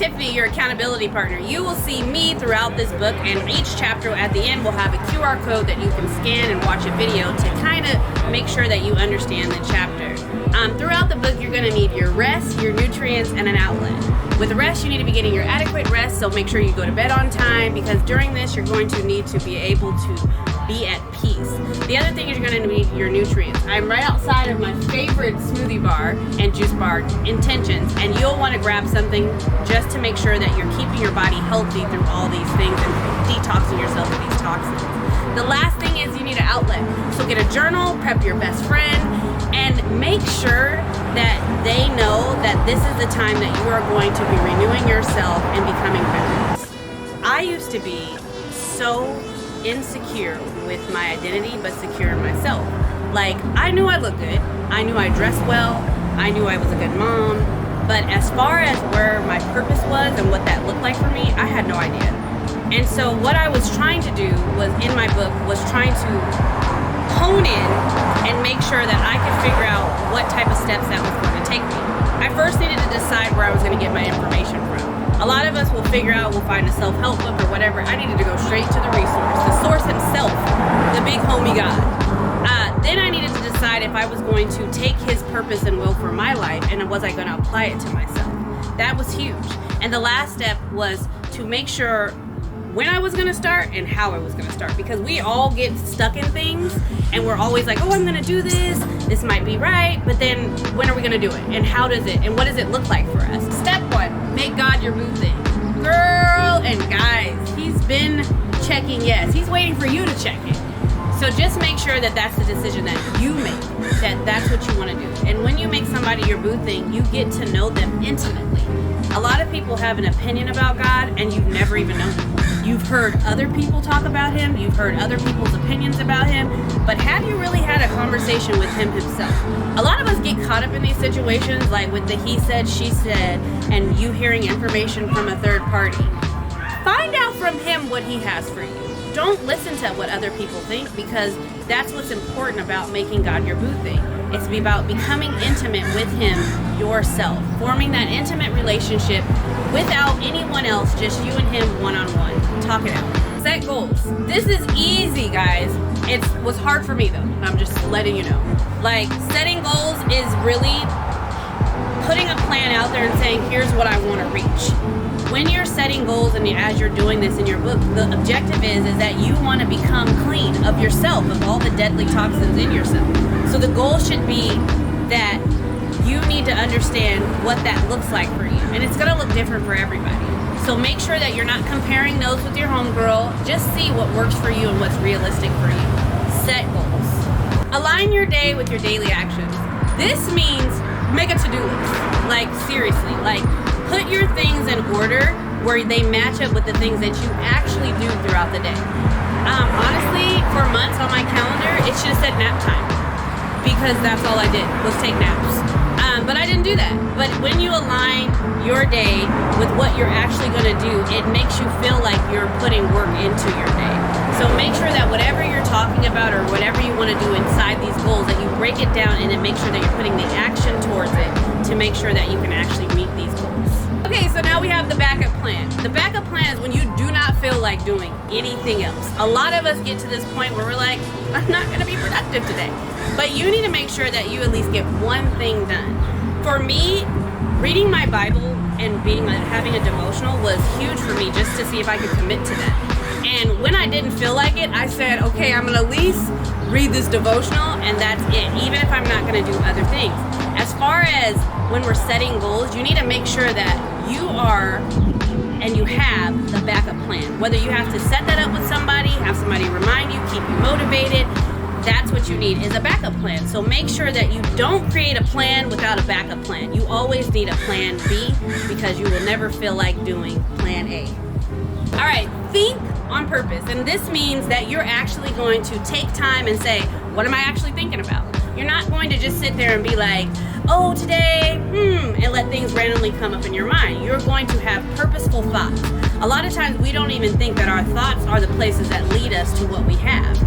Tiffany, your accountability partner. You will see me throughout this book, and each chapter at the end will have a QR code that you can scan and watch a video to kind of make sure that you understand the chapter. Throughout the book, you're going to need your rest, your nutrients, and an outlet. With rest, you need to be getting your adequate rest, so make sure you go to bed on time, because during this, you're going to need to be able to be at peace. The other thing is you're going to need your nutrients. I'm right outside of my favorite smoothie bar and juice bar, Intentions, and you'll want to grab something just to make sure that you're keeping your body healthy through all these things and detoxing yourself of these toxins. The last thing is you need an outlet. So get a journal, prep your best friend, and make sure that they know that this is the time that you are going to be renewing yourself and becoming better. I used to be so insecure with my identity, but secure in myself. Like, I knew I looked good, I knew I dressed well, I knew I was a good mom, but as far as where my purpose was and what that looked like for me, I had no idea. And so what I was trying to do was, in my book, was trying to hone in and make sure that I could figure out what type of steps that was going to take me. I first needed to decide where I was going to get my information from. A lot of us will figure out, we'll find a self-help book or whatever. I needed to go straight to the resource, the source himself, the big homie God. Then I needed to decide if I was going to take his purpose and will for my life, and was I going to apply it to myself. That was huge. And the last step was to make sure when I was going to start and how I was going to start, because we all get stuck in things and we're always like, oh, I'm going to do this might be right, but then when are we going to do it, and how does it, and what does it look like for us? Step one, make God your boo thing. Girl and guys, he's been checking yes, he's waiting for you to check it. So just make sure that that's the decision that you make, that that's what you want to do. And when you make somebody your boo thing, you get to know them intimately. A lot of people have an opinion about God and you've never even known him. You've heard other people talk about him, you've heard other people's opinions about him, but have you really had a conversation with him himself? A lot of us get caught up in these situations, like with the he said, she said, and you hearing information from a third party. Find out from him what he has for you. Don't listen to what other people think, because that's what's important about making God your boo thing. It's about becoming intimate with him yourself, forming that intimate relationship without anyone else, just you and him one-on-one. Talk it out. Set goals. This is easy, guys. It was hard for me though. I'm just letting you know. Like, setting goals is really putting a plan out there and saying, here's what I want to reach. When you're setting goals and as you're doing this in your book, the objective is that you want to become clean of yourself, of all the deadly toxins in yourself. So the goal should be that you need to understand what that looks like for you. And it's going to look different for everybody. So make sure that you're not comparing notes with your homegirl. Just see what works for you and what's realistic for you. Set goals. Align your day with your daily actions. This means make a to-do list. Like, seriously, like, put your things in order where they match up with the things that you actually do throughout the day. Honestly, for months on my calendar, it should have said nap time, because that's all I did was take naps. But I didn't do that. But when you align your day with what you're actually going to do, it makes you feel like you're putting work into your day. So make sure that whatever you're talking about or whatever you want to do inside these goals, that you break it down and then make sure that you're putting the action towards it to make sure that you can actually meet these goals. Okay, so now we have the backup plan. The backup plan is when you do not feel like doing anything else. A lot of us get to this point where we're like, I'm not going to be productive today. But you need to make sure that you at least get one thing done. For me, reading my Bible and having a devotional was huge for me, just to see if I could commit to that. And when I didn't feel like it, I said, okay, I'm going to at least read this devotional, and that's it, even if I'm not going to do other things. As far as when we're setting goals, you need to make sure that you are and you have the backup plan. Whether you have to set that up with somebody, have somebody remind you, keep you motivated, that's what you need, is a backup plan. So make sure that you don't create a plan without a backup plan. You always need a plan B, because you will never feel like doing plan A. All right, think on purpose. And this means that you're actually going to take time and say, what am I actually thinking about? You're not going to just sit there and be like, oh, today, and let things randomly come up in your mind. You're going to have purposeful thoughts. A lot of times we don't even think that our thoughts are the places that lead us to what we have.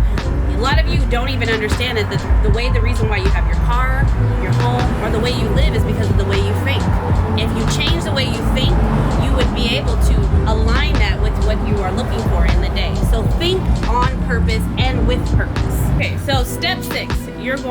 A lot of you don't even understand that the reason why you have your car, your home, or the way you live is because of the way you think. If you change the way you think, you would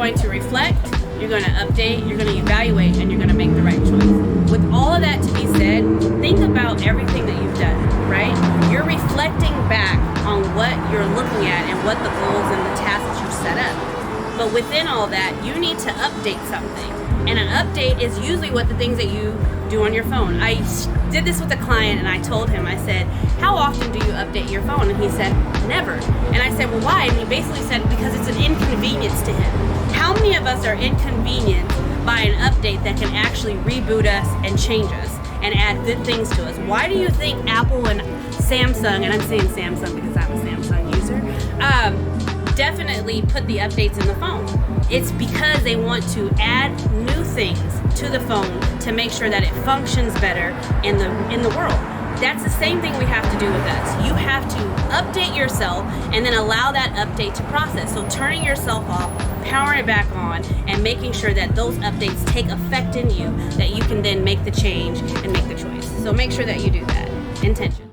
going to reflect, you're going to update, you're going to evaluate, and you're going to make the right choice. With all of that to be said, think about everything that you've done, right? You're reflecting back on what you're looking at and what the goals and the tasks that you set up. But within all that, you need to update something. And an update is usually what the things that you do on your phone. I did this with a client and I told him, I said, how often do you update your phone? And he said, never. And I said, well, why? And he basically said, because it's an inconvenience to him. How many of us are inconvenienced by an update that can actually reboot us and change us and add good things to us? Why do you think Apple and Samsung, and I'm saying Samsung because I'm a Samsung user, definitely put the updates in the phone? It's because they want to add new things to the phone to make sure that it functions better in the world. That's the same thing we have to do with us. You have to update yourself and then allow that update to process. So turning yourself off, powering it back on, and making sure that those updates take effect in you, that you can then make the change and make the choice. So make sure that you do that. Intention.